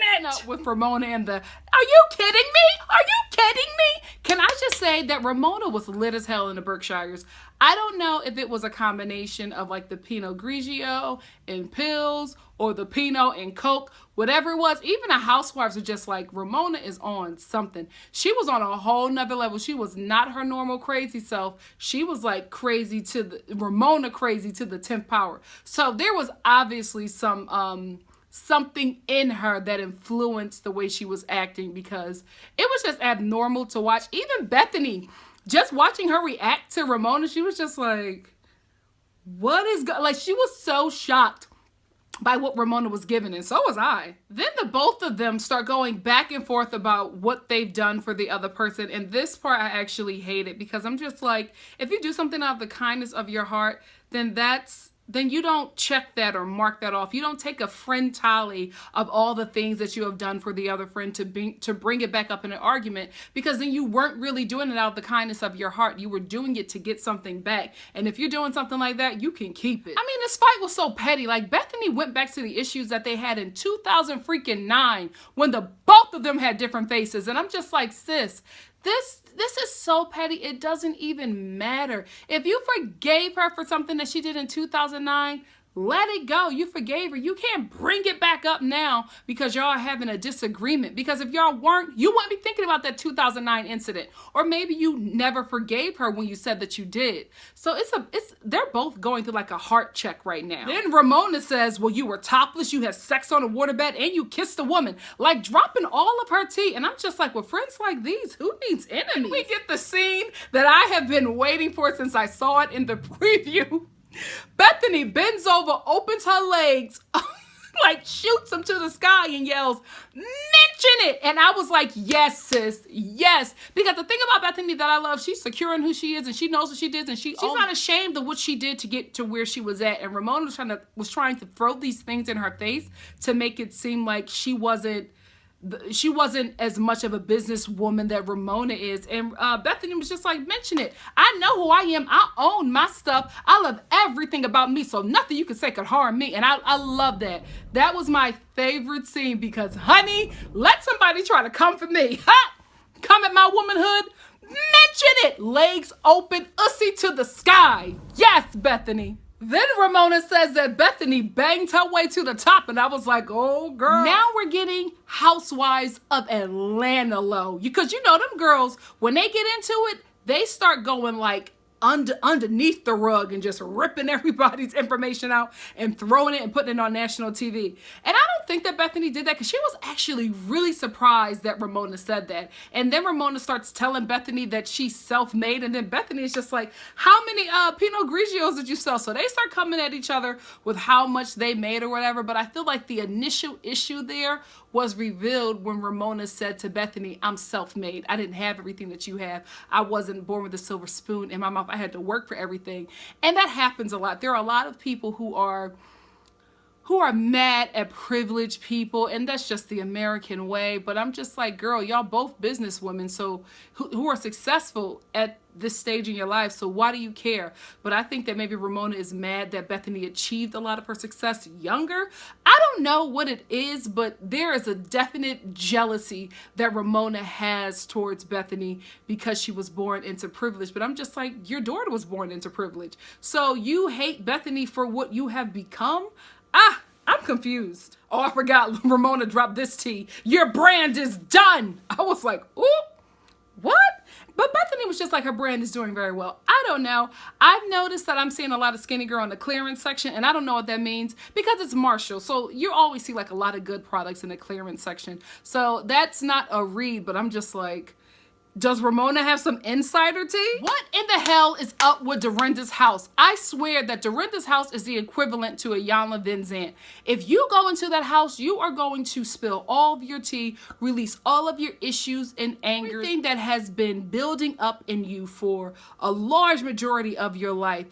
it! With Ramona and the, are you kidding me? Are you kidding me? Can I just say that Ramona was lit as hell in the Berkshires. I don't know if it was a combination of like the Pinot Grigio and pills or the Pinot and Coke, whatever it was. Even the Housewives were just like, Ramona is on something. She was on a whole nother level. She was not her normal crazy self. She was like crazy to the, Ramona crazy to the 10th power. So there was obviously some, something in her that influenced the way she was acting, because it was just abnormal to watch. Even Bethenny, just watching her react to Ramona, she was just like, what is like, she was so shocked by what Ramona was given, and so was I. Then the both of them start going back and forth about what they've done for the other person, and this part I actually hate it, because I'm just like, if you do something out of the kindness of your heart, then you don't check that or mark that off. You don't take a friend tally of all the things that you have done for the other friend to bring it back up in an argument, because then you weren't really doing it out of the kindness of your heart. You were doing it to get something back. And if you're doing something like that, you can keep it. I mean, this fight was so petty. Like, Bethenny went back to the issues that they had in 2009 when the both of them had different faces. And I'm just like, sis, this is so petty. It doesn't even matter. If you forgave her for something that she did in 2009, let it go. You forgave her. You can't bring it back up now because y'all are having a disagreement. Because if y'all weren't, you wouldn't be thinking about that 2009 incident. Or maybe you never forgave her when you said that you did. So they're both going through like a heart check right now. Then Ramona says, well, you were topless, you had sex on a waterbed, and you kissed a woman. Like, dropping all of her tea. And I'm just like, with friends like these, who needs enemies? We get the scene that I have been waiting for since I saw it in the preview. Bethenny bends over, opens her legs, like shoots them to the sky and yells, mention it. And I was like, yes, sis, yes. Because the thing about Bethenny that I love, she's secure in who she is, and she knows what she did, and she's not ashamed of what she did to get to where she was at. And Ramona was trying to throw these things in her face to make it seem like she wasn't as much of a businesswoman that Ramona is. And Bethenny was just like, mention it. I know who I am. I own my stuff. I love everything about me. So nothing you can say could harm me. And I love that. That was my favorite scene, because, honey, let somebody try to come for me. Ha! Come at my womanhood. Mention it. Legs open, ussy to the sky. Yes, Bethenny. Then Ramona says that Bethenny banged her way to the top, and I was like, oh, girl. Now we're getting Housewives of Atlanta low. Because you know them girls, when they get into it, they start going like underneath the rug and just ripping everybody's information out and throwing it and putting it on national TV. And I don't think that Bethenny did that, because she was actually really surprised that Ramona said that. And then Ramona starts telling Bethenny that she's self-made, and then Bethenny is just like, how many Pinot Grigios did you sell? So they start coming at each other with how much they made or whatever. But I feel like the initial issue there was revealed when Ramona said to Bethenny, I'm self-made. I didn't have everything that you have. I wasn't born with a silver spoon in my mouth. I had to work for everything. And that happens a lot. There are a lot of people who are mad at privileged people, and that's just the American way. But I'm just like, girl, y'all both businesswomen, so who are successful at this stage in your life, so why do you care? But I think that maybe Ramona is mad that Bethenny achieved a lot of her success younger. I don't know what it is, but there is a definite jealousy that Ramona has towards Bethenny because she was born into privilege. But I'm just like, your daughter was born into privilege, so you hate Bethenny for what you have become? I'm confused. Oh, I forgot Ramona dropped this tea. Your brand is done. I was like, ooh, what? But Bethenny was just like, her brand is doing very well. I don't know. I've noticed that I'm seeing a lot of skinny girl in the clearance section, and I don't know what that means, because it's Marshall. So you always see like a lot of good products in the clearance section. So that's not a read, but I'm just like, does Ramona have some insider tea? What in the hell is up with Dorrinda's house? I swear that Dorrinda's house is the equivalent to a Iyanla Vanzant. If you go into that house, you are going to spill all of your tea, release all of your issues and anger, everything that has been building up in you for a large majority of your life.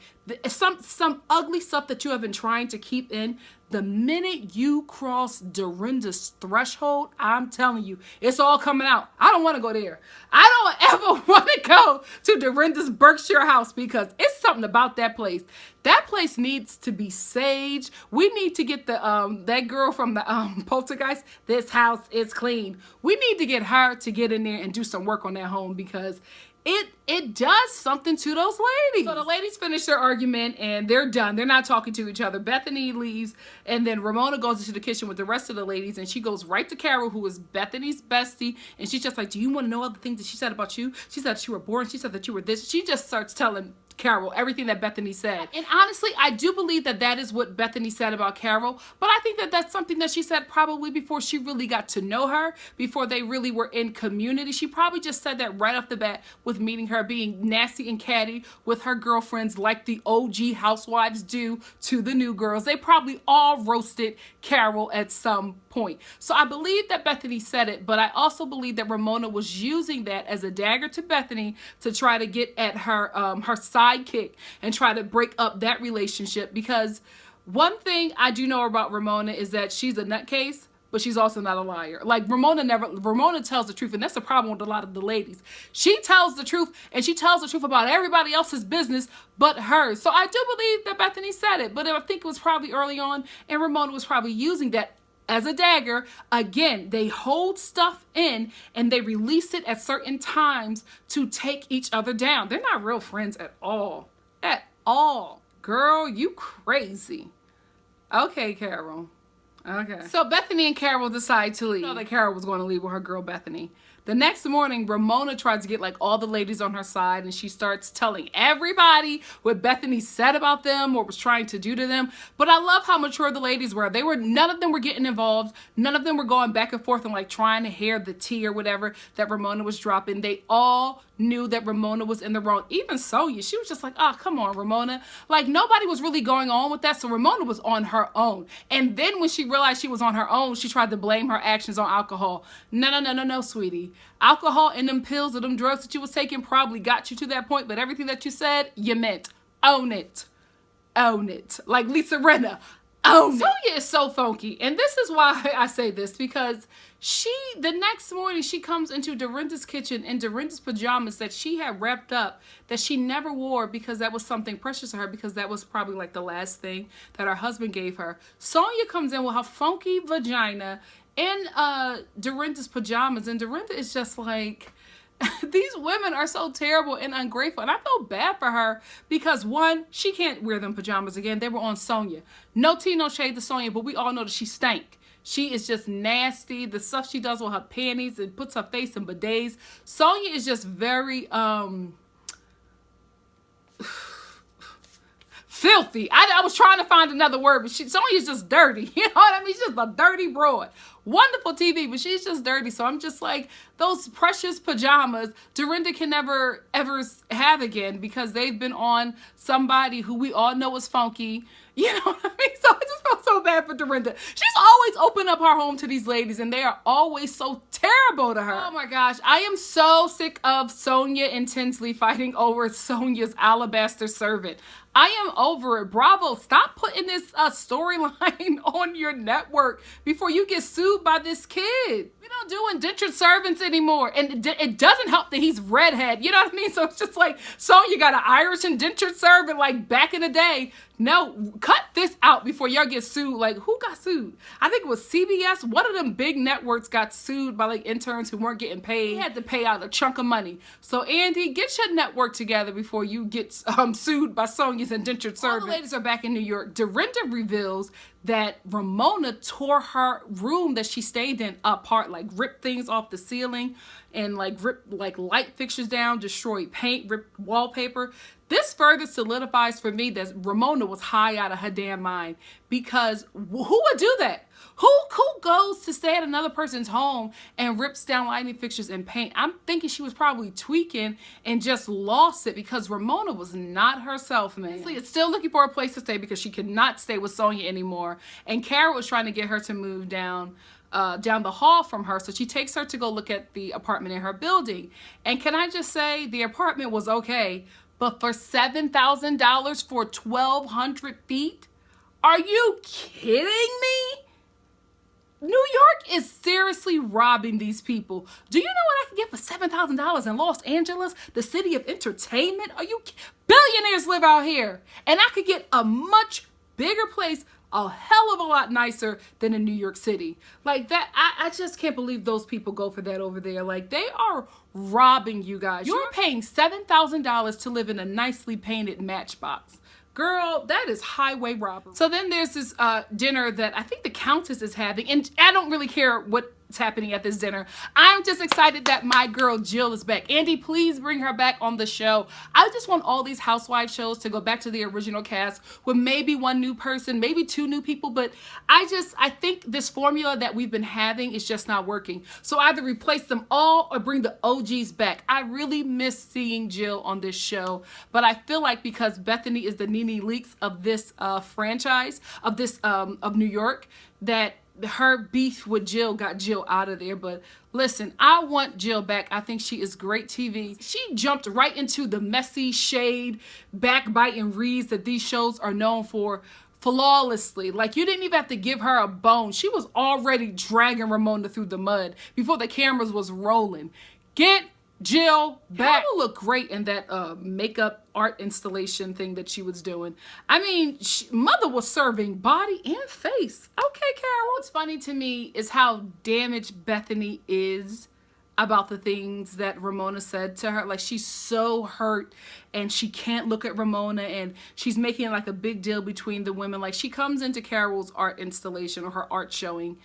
some ugly stuff that you have been trying to keep in, the minute you cross Dorrinda's threshold, I'm telling you, it's all coming out. I don't want to go there. I don't ever want to go to Dorrinda's Berkshire house because it's something about that place. That place needs to be saged. We need to get the that girl from the Poltergeist. This house is clean. We need to get her to get in there and do some work on that home because it does something to those ladies. So the ladies finish their argument and they're done. They're not talking to each other. Bethenny leaves and then Ramona goes into the kitchen with the rest of the ladies and she goes right to Carole, who is Bethenny's bestie, and she's just like, do you want to know all the things that she said about you? She said that you were boring. She said that you were this. She just starts telling Carole everything that Bethenny said. And honestly, I do believe that that is what Bethenny said about Carole, but I think that that's something that she said probably before she really got to know her, before they really were in community. She probably just said that right off the bat with meeting her, being nasty and catty with her girlfriends like the OG housewives do to the new girls. They probably all roasted Carole at some point. So I believe that Bethenny said it, but I also believe that Ramona was using that as a dagger to Bethenny to try to get at her her sidekick and try to break up that relationship, because one thing I do know about Ramona is that she's a nutcase, but she's also not a liar. Like Ramona tells the truth, and that's the problem with a lot of the ladies. She tells the truth, and she tells the truth about everybody else's business but hers. So I do believe that Bethenny said it, but I think it was probably early on, and Ramona was probably using that as a dagger. Again, they hold stuff in and they release it at certain times to take each other down. They're not real friends at all. At all. Girl, you crazy. Okay, Carole. Okay. So Bethenny and Carole decide to leave. You know that Carole was going to leave with her girl Bethenny. The next morning, Ramona tries to get like all the ladies on her side, and she starts telling everybody what Bethenny said about them or was trying to do to them. But I love how mature the ladies were. None of them were getting involved. None of them were going back and forth and like trying to hear the tea or whatever that Ramona was dropping. They all knew that Ramona was in the wrong. Even Sonja, she was just like, oh, come on, Ramona. Like nobody was really going on with that. So Ramona was on her own. And then when she realized she was on her own, she tried to blame her actions on alcohol. No, sweetie. Alcohol and them pills or them drugs that you was taking probably got you to that point, but everything that you said, you meant. Own it. Own it. Like Lisa Rinna. Own it. Sonja is so funky. And this is why I say this, because the next morning she comes into Dorrinda's kitchen in Dorrinda's pajamas that she had wrapped up, that she never wore because that was something precious to her, because that was probably like the last thing that her husband gave her. Sonja comes in with her funky vagina in Dorrinda's pajamas, and Dorrinda is just like, these women are so terrible and ungrateful. And I feel bad for her because, one, she can't wear them pajamas again. They were on Sonja. No tea, no shade to Sonja, but we all know that she stank. She is just nasty. The stuff she does with her panties and puts her face in bidets. Sonja is just very filthy. I was trying to find another word, but Sonja's just dirty. You know what I mean? She's just a dirty broad. Wonderful TV, but she's just dirty. So I'm just like, those precious pajamas Dorrinda can never ever have again, because they've been on somebody who we all know is funky. You know what I mean? So I just felt so bad for Dorrinda. She's always opened up her home to these ladies, and they are always so terrible to her. Oh my gosh, I am so sick of Sonja and Tinsley fighting over Sonja's alabaster servant. I am over it. Bravo, stop putting this storyline on your network before you get sued by this kid. We don't do indentured servants anymore. And it doesn't help that he's redhead. You know what I mean? So it's just like, Sonja got an Irish indentured servant like back in the day. No, cut this out before y'all get sued. Like, who got sued? I think it was CBS. One of them big networks got sued by like interns who weren't getting paid. They had to pay out a chunk of money. So Andy, get your network together before you get sued by Sonja's indentured servant. All the ladies are back in New York. Dorrinda reveals that Ramona tore her room that she stayed in apart, like ripped things off the ceiling and like ripped like light fixtures down, destroyed paint, ripped wallpaper. This further solidifies for me that Ramona was high out of her damn mind, because who would do that? Who goes to stay at another person's home and rips down lighting fixtures and paint? I'm thinking she was probably tweaking and just lost it, because Ramona was not herself, man. Tinsley is still looking for a place to stay because she could not stay with Sonja anymore. And Carole was trying to get her to move down the hall from her. So she takes her to go look at the apartment in her building. And can I just say, the apartment was okay, But for $7,000 for 1,200 feet? Are you kidding me? New York is seriously robbing these people. Do you know what I can get for $7,000 in Los Angeles, the city of entertainment? Billionaires live out here. And I could get a much bigger place, a hell of a lot nicer than in New York City. Like that, I just can't believe those people go for that over there. Like, they are robbing you guys. You're paying $7,000 to live in a nicely painted Matchbox. Girl, that is highway robbery. So then there's this dinner that I think the Countess is having, and I don't really care what's happening at this dinner. I'm just excited that my girl Jill is back. Andy, please bring her back on the show. I just want all these Housewives shows to go back to the original cast with maybe one new person, maybe two new people, but I think this formula that we've been having is just not working. So either replace them all or bring the OGs back. I really miss seeing Jill on this show, but I feel like because Bethenny is the Nene Leakes of this franchise, of this of New York, that her beef with Jill got Jill out of there. But listen, I want Jill back. I think she is great TV. She jumped right into the messy shade, backbiting reads that these shows are known for flawlessly. Like, you didn't even have to give her a bone. She was already dragging Ramona through the mud before the cameras was rolling. Get Jill back. Carole looked great in that makeup art installation thing that she was doing. I mean, Mother was serving body and face. Okay, Carole. What's funny to me is how damaged Bethenny is about the things that Ramona said to her. Like, she's so hurt and she can't look at Ramona, and she's making like a big deal between the women. Like, she comes into Carole's art installation or her art showing,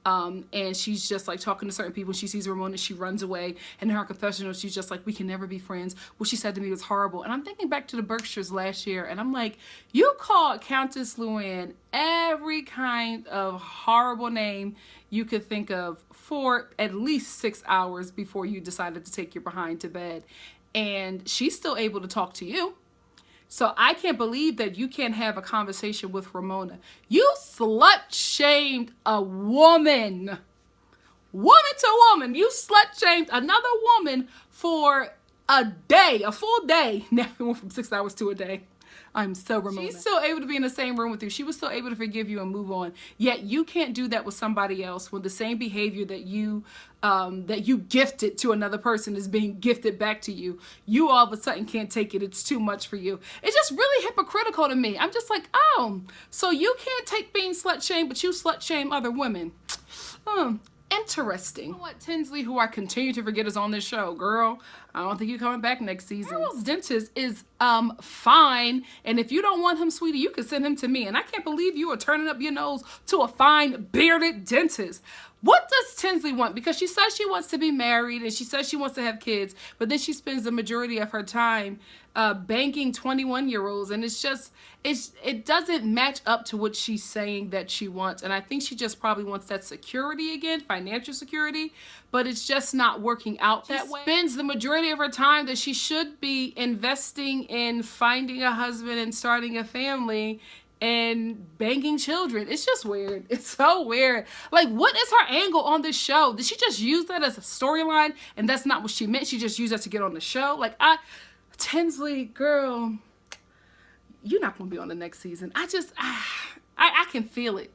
and she's just like talking to certain people. She sees Ramona, she runs away, and in her confessional she's just like, we can never be friends. What she said to me was horrible. And I'm thinking back to the Berkshires last year, and I'm like, you called Countess LuAnn every kind of horrible name you could think of for at least 6 hours before you decided to take your behind to bed, and she's still able to talk to you. So I can't believe that you can't have a conversation with Ramona. You slut-shamed a woman. Woman to woman. You slut-shamed another woman for a day, a full day. Now it went from 6 hours to a day. I'm so Ramona. She's still able to be in the same room with you. She was still able to forgive you and move on. Yet you can't do that with somebody else when the same behavior that you gifted to another person is being gifted back to you. You all of a sudden can't take it. It's too much for you. It's just really hypocritical to me. I'm just like, oh, so you can't take being slut-shamed, but you slut-shame other women. Interesting. You know what, Tinsley, who I continue to forget is on this show, girl, I don't think you're coming back next season. Carole's dentist is fine, and if you don't want him, sweetie, you can send him to me. And I can't believe you are turning up your nose to a fine bearded dentist. What does Tinsley want? Because she says she wants to be married and she says she wants to have kids, but then she spends the majority of her time banking 21-year-olds, and it's just, it doesn't match up to what she's saying that she wants. And I think she just probably wants that security again, financial security, but it's just not working out that way. She spends the majority of her time that she should be investing in finding a husband and starting a family and banging children. It's just weird. It's so weird. Like, what is her angle on this show? Did she just use that as a storyline and that's not what she meant? She just used that to get on the show? Like, Tinsley, girl, you're not going to be on the next season. I can feel it.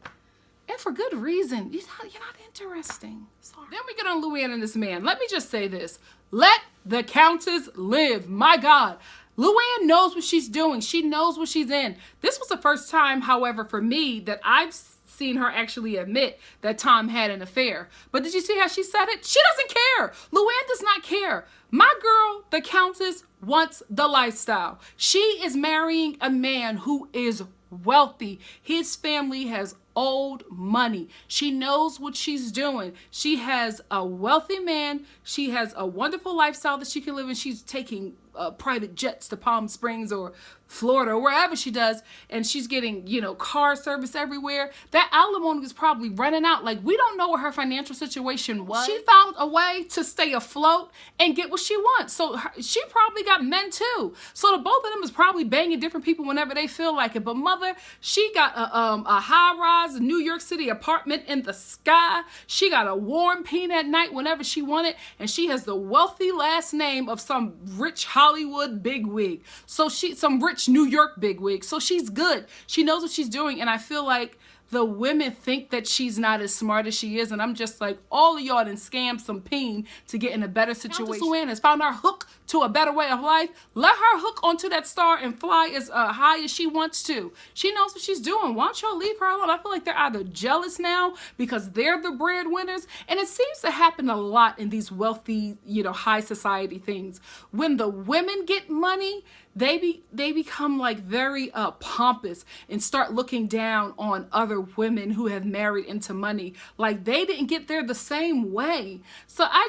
And for good reason. You're not interesting. Sorry. Then we get on LuAnn and this man. Let me just say this. Let the Countess live. My God. LuAnn knows what she's doing. She knows what she's in. This was the first time, however, for me, that I've seen her actually admit that Tom had an affair. But did you see how she said it? She doesn't care. LuAnn does not care. My girl, the Countess, wants the lifestyle. She is marrying a man who is wealthy. His family has old money. She knows what she's doing. She has a wealthy man. She has a wonderful lifestyle that she can live in. She's taking private jets to Palm Springs or Florida or wherever she does, and she's getting, car service everywhere. That alimony is probably running out. Like, we don't know what her financial situation was. She found a way to stay afloat and get what she wants. So she probably got men too. So the both of them is probably banging different people whenever they feel like it. But mother, she got a high-rise New York City apartment in the sky. She got a warm peen at night whenever she wanted, and she has the wealthy last name of some rich high Hollywood bigwig. So some rich New York bigwig. So she's good. She knows what she's doing. And I feel like the women think that she's not as smart as she is, and I'm just like, all of y'all done scammed some peen to get in a better situation. Countess LuAnn has found her hook to a better way of life. Let her hook onto that star and fly as high as she wants to. She knows what she's doing. Why don't y'all leave her alone? I feel like they're either jealous now because they're the breadwinners, and it seems to happen a lot in these wealthy, high society things. When the women get money, they become like very pompous and start looking down on other women who have married into money, like they didn't get there the same way. So I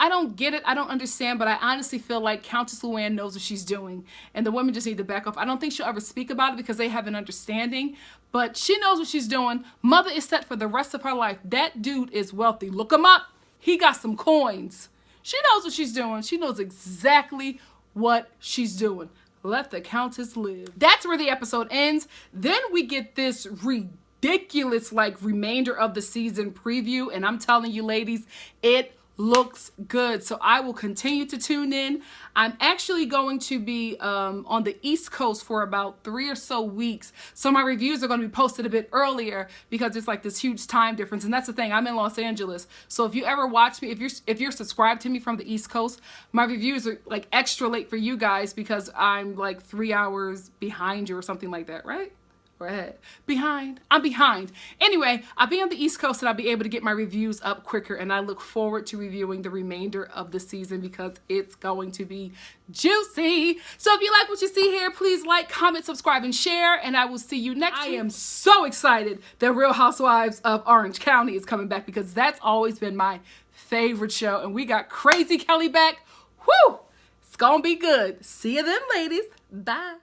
don't get it. I don't understand, but I honestly feel like Countess LuAnn knows what she's doing, and the women just need to back off. I don't think she'll ever speak about it because they have an understanding, but she knows what she's doing. Mother is set for the rest of her life. That dude is wealthy. Look him up. He got some coins. She knows what she's doing. She knows exactly what she's doing. Let the Countess live. That's where the episode ends. Then we get this ridiculous remainder of the season preview, and I'm telling you ladies, it looks good. So I will continue to tune in. I'm actually going to be on the East Coast for about 3 or so weeks. So my reviews are going to be posted a bit earlier because there's this huge time difference. And that's the thing, I'm in Los Angeles. So if you ever watch me, if you're subscribed to me from the East Coast, my reviews are extra late for you guys because I'm 3 hours behind you or something like that, right? Or ahead. Behind. I'm behind. Anyway, I'll be on the East Coast and I'll be able to get my reviews up quicker, and I look forward to reviewing the remainder of the season because it's going to be juicy. So if you like what you see here, please like, comment, subscribe, and share, and I will see you next week. I am so excited that Real Housewives of Orange County is coming back because that's always been my favorite show, and we got Crazy Kelly back. Woo! It's gonna be good. See you then, ladies. Bye.